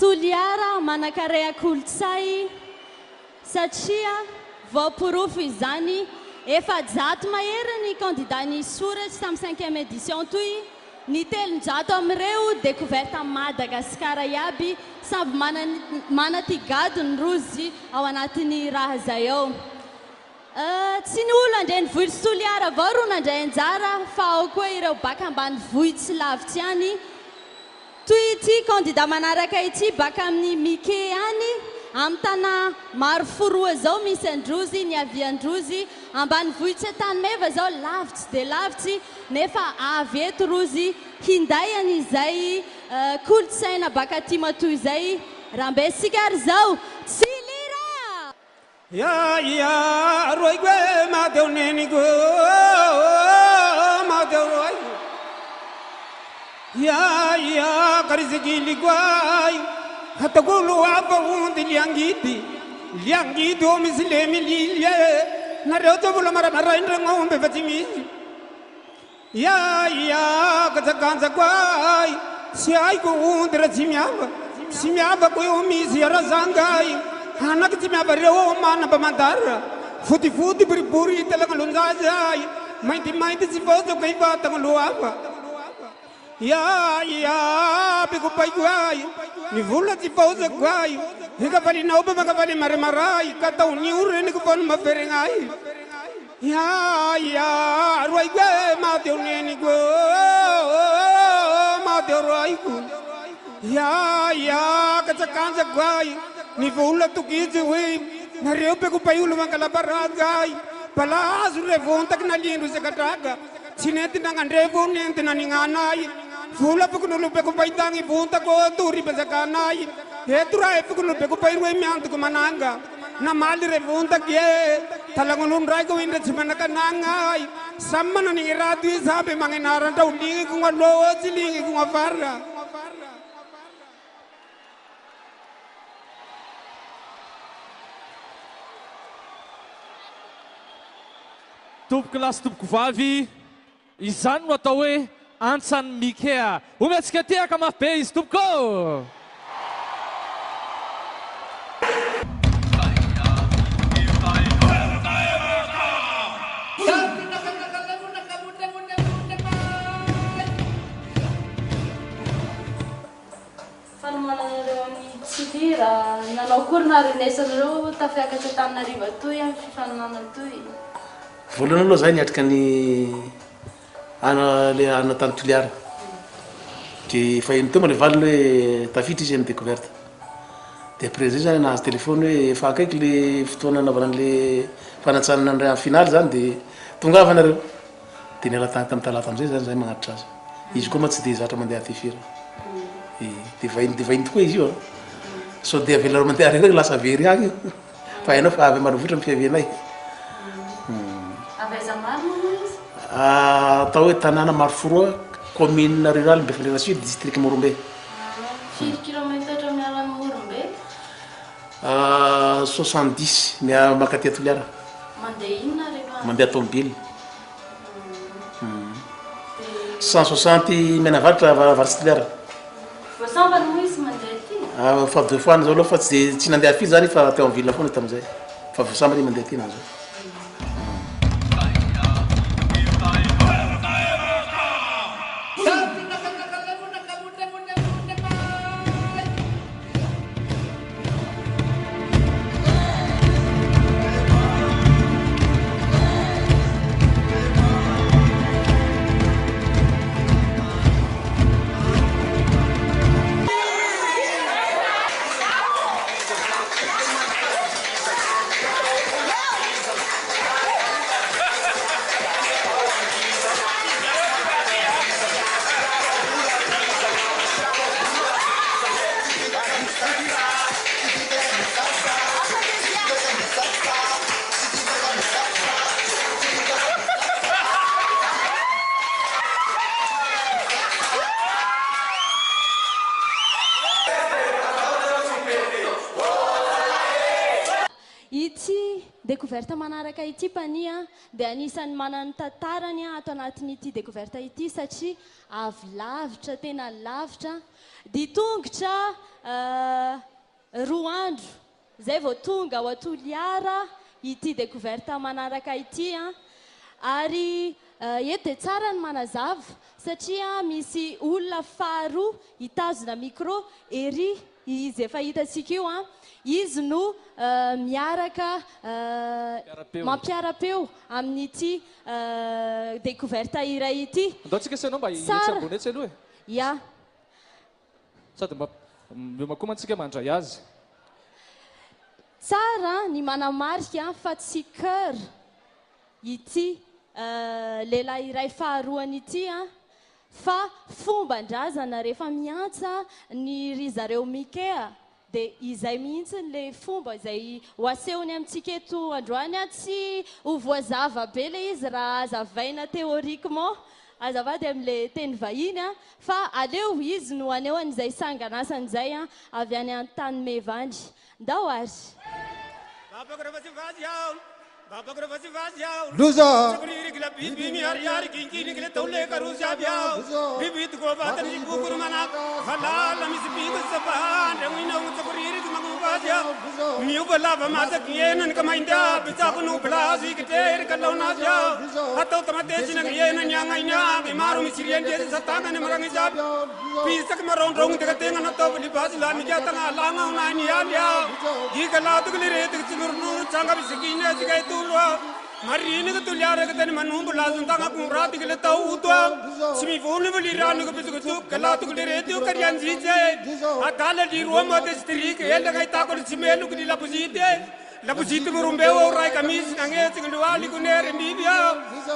Toliara manakarea kolotsay satria voaporofo izany efa 100 mahery ny candidat nisoratra tamin'ny 5e édition toy ny 300 amin'ireo découverte à Madagasikara iaby samby mana ty gadony rozy ao anatin'ny raha zay ao. Tsy ny olo andray nivohitsy Toliara avao ro nandray anjara fa ao koa ireo baka ambanivohitsy lavitsy any. Toy ity candidat manaraka ity baka amin'ny Mike any amin'ny tana maro foroa zao misy androzy ny aviandrozy ambanivohitsy Tanimeva zao lavitsy de lavitsy nefa avy eto rozy hinday an'izay kolotsaina baka aty matoy zay rambe sikary zao tsy lira ya roy gue madeu neni go madeu roy ya karizigili guai hatagulu apa undi liangidi o mislemi lilie na reuto bula mara indra ngombe fatimi ya kazaganza guai si ai ko undra simiava ko o misi razangai anak simiava reo mana pamandara futi buri telang lunzai maiti si foto kai bata ngluapa ya biku pai guai ni vula ti pausa guai hika pali na oba maka pali marai kata uniure ni kupon maferengai ya ruai guai ma teu neni go ma teu ruai ku ya kacakanza guai ni vula tu kizi we na reu biku pai ulu maka labaragai pala azu revonta kna lindu sekataga sineti nangan revo nenti na ninganai Fula pukunu peku paitangi punta ko turi basakanai. Hetura e pukunu peku pairu miantu ko mananga. Na mali re punta kie. Talangunun rai ko indra cimana kanangai. Samana ni ratu sabe mangenaran tau lingi ko ngalo silingi ko ngafara. Tup kelas tup kuvavi. Izan watawe. Ansan Mikea, umesikia kama pei stupko. Sidira, nanao kory naharenesanareo tafiakatra tamin'Ariva toy amin'ny fifaninana toy. Voalohany aloha zay niatrika ny ana tany Toliara de fahiny teo le valiny hoe tafitra izy amin'ny découverte de après zay zany nahazo téléphone hoe efa akaiky le fotoana nanaovana an'le fanatsanana ny finaly zany de tongava nareo de niala tany tamin'ny talata amizay zany zay magnatitra azy izy koa ma tsy de zatra mandeha ty firy de vahiny tokoa izy io so de avelareo mandeha reo lasa very agny fa hainao fa avy marovotra amin'ny fiavianay atao hoe tanàna Maroforoa commune rurale Befandriana Sud district Morombe. Firy kilomètre miarahana Morombe? 70 mia makatia Toliara. Mandeha inona rehefa? Mandeha tomobile. 160 menavatra varitsy Toliara. Voasambany moa izy mandeha ty? Fa 2 fois zao aloha fa tsy nandeha firy zany fa teo amin'ny ville foana tam'izay. Fa voasambany mandeha ty nazy. découverte manaraka ity pania dia anisan'ny manana tantarany ato anatin'ity découverte ity satria avy lavitra tena lavitra ditongotra 2 andro zay vao tonga ao Toliara ity découverte manaraka ity ary eto dia tsara ny manazava satria misy olona faharoa hitazona micro ery izy efa hitantsika io izy no miaraka mampiara-peo amin'ity découverte iray ity. Andaontsika sanao mba inetsy ambony etsy aloha ya sady mba miomakomantsika mandray azy. Tsara ny manamarika fa tsy cœur ity lehilahy iray faharoany ity fa fomban-drazana rehefa miantsa ny ry zareo Mikea dia izay mihitsy le fomba izay ho asehony amintsika eto androany tsy ho voazava be le izy raha azavaina théoriquement azavady amin'le teny vahiny fa aleo izy no aneo an'izay sanganasany izay avy any an-tany mevany ndao ary Lusa bibi mi ariari kinkini kile tole karusi abiao bibi tu ko batan si bukur mana halala mi sipi sabahan rewina utsakuri kumagubasya mi ubala bamasa kiyenan kamainda bisa kunu blasi kiter kalonasya atau tamate sinak yenan yang ainya bimaru mi sirian dia satanga ne marang jab bisa kemaron rong te katengan atau libas la mi jatanga langa unani ya gi kalatu kile te sinur nur changa bisikine sikai tulwa Marine ke Toliara ke tani manum belazun tanga kumrati ke letau utwa simi phone beli ranu ke bisu tu kala tu ke retu karian jije akala di ruama te stri ke el gai ta ko simelu ke lapusite murumbe orai kamis nange singduali ku nere mbibia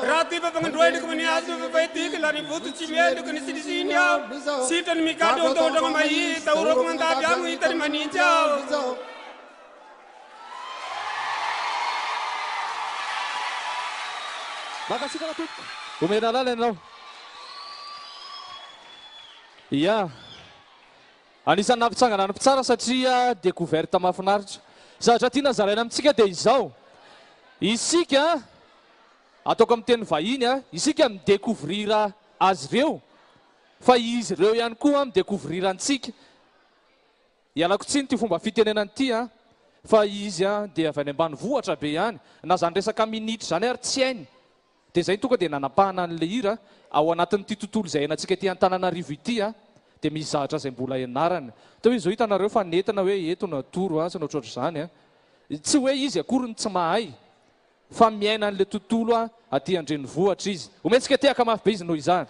rati pa pangandoi ke meniasu pe peti ke lani putu simelu ke sini sinia sitan mikado to to mai tauro kumanda biangu itani maninja Makasika na tuko. Umena lala ianao. Ya. Anisan'ny nampitsangana ny mpitsara satria découverte mahafinaritra. Zavatra tiana zaraina amintsika dia izao. Isika ataoko amin'ny teny vahiny isika midécouvrira azy ireo. Fa izy ireo ihany koa midécouvrir antsika. Ialako tsiny ty fomba fitenenana ity fa izy dia avy any ambanivohitra be ihany. Na zany resaka minitra zany ary tsy hainy. Dia zay tonga dia nanapahana an'ilay hira ao anatin'ity tontolo izay hainantsika ety Antananarivo ity dia misy zavatra izay mbola ianarana. Tao izy zao hitanareo fa netana hoe eto natoro sy na ohatroatra izany tsy hoe izy akory ny tsy mahay fa miaina an'ilay tontolo aty andrenivohitra izy. Ometsika tehaka mafy be izy noho izany.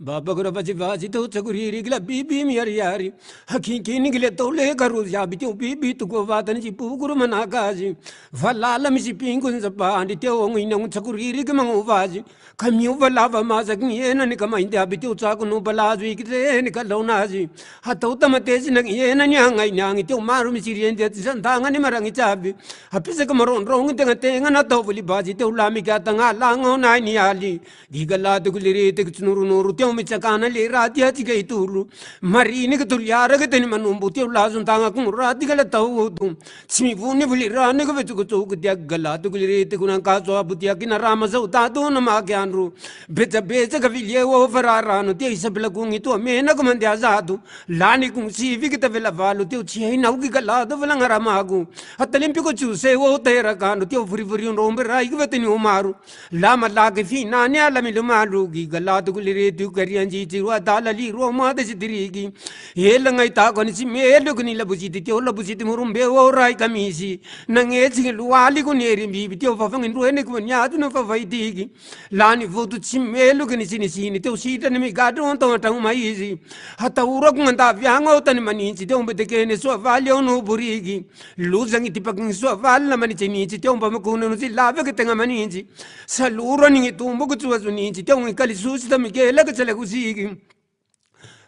Babakura vazi tu cakuriri gila bibi miari hakinkini gile tole karus ya bitu bibi tu ko vatan si pukuru manakazi valala misi pingun zapa andi teo ngina cakuriri ke mangu vazi kamiu valava masak niena ni kama india bitu cakunu balazu ikite ni kalaunazi hatau tamatesi nak niena nyanga nyangi teo maru misi riende santanga ni marangi cabi hapise kamaron rong tenga na tau voli bazi teo lami katanga lango na ni ali digala tu kuliri te nuru nuru teo mitsakana le rati ati kai tulu Marine ke Toliara ke tani manumbu teo lazun tanga kung rati kala tau tu simi vuni vuli rane ke vetu kutu dia galatu kulire te kunang kaso abutia kina rama sau tatu na makianru beca ke vilye wo fararano teo isabela kung itu amena ke mandia zatu lani kung sivi kita vela valu teo chiai nau ki galatu vela ngaramagu atalimpi ko chuse wo tera kanu teo furi rombe rai ke vetani umaru lama lagi fina ni alami lumaru ki galatu kulire tu karianji tirwa dalali roma de sidirigi yelangai ta koni si melo kuni labusiti teo labusiti murumbe wo rai kamisi nangezi luali kuneri bibi teo fafangin ruene kunyatu no favaitigi lani votu chimelo kuni sini teo sita ni migado onto tang maizi hata ura kunganda vyango tani maninchi teo mbedekene so valio no burigi luzangi tipaking so vala manichini teo mbamukuna no silave ketenga maninchi salura ningi tumbo kutuwa suninchi teo ngikali susi tamikela kachale kusigi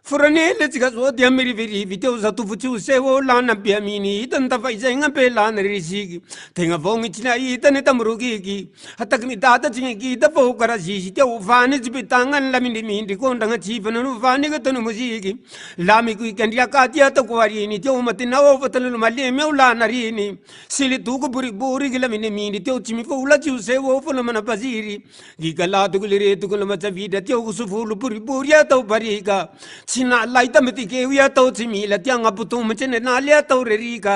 foraneletsika zao dia mirivirivi teo zatofotsy oseho lana biaminy hitany tafaizagna mpe lana risiky tegna vognitsy nahitany tamrokiky ataky midata tsy ngikita fa ho karazisy teo vany tsy pitagna la mindrimindry kondragna tsifana no vany ka tano moziky lamiko ikandriakaty atako ariny teo matinao fa tanolo malemy ao lana riny silitoko boriboriky la mindrimindry teo tsy mifola tsy oseho fa la manapaziry gikalatoko le retoko la matsavidra teo kusufulu boribori atao barika tsy nalay tamitykeo i atao tsy mila ty agnapotomotsy eny naly atao rerika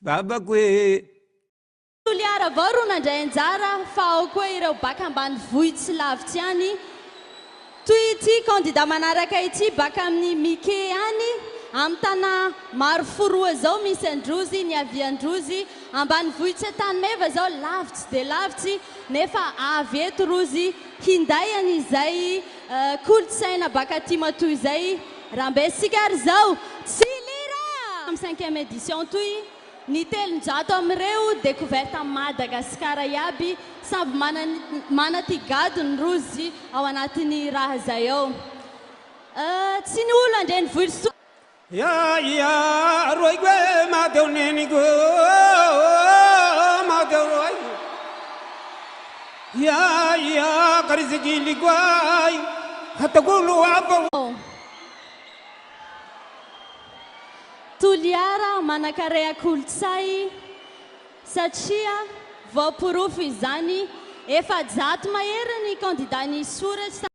babako e toliara vao ro nandray anjara fa ao koa ireo baka ambany vohitsy lavitsy any toy ity kandida manaraka ity baka amin'ny mike any amin'ny tana maro foroa zao misy androzy ny aviandrozy ambany vohitsy tany meva zao lavitsy de lavitsy nefa avy eto rozy hinday an'izay kolotsaina baka timatoy zay raha mbe sikary zao tsy lira amin'ny 5e édition toy ny telonjato amireo découverte amin'ny Madagasikara iaby samby mana ty gadony rozy ao anatin'ny raha zay ao tsy ny olo andreny vohitsy ya roy gue mateo nenigo mateo roy ya karizigili guai hatagulu apa toliara manakarea kolontsay satria voaporofo izany efa jato mahery ny candidat ny soratry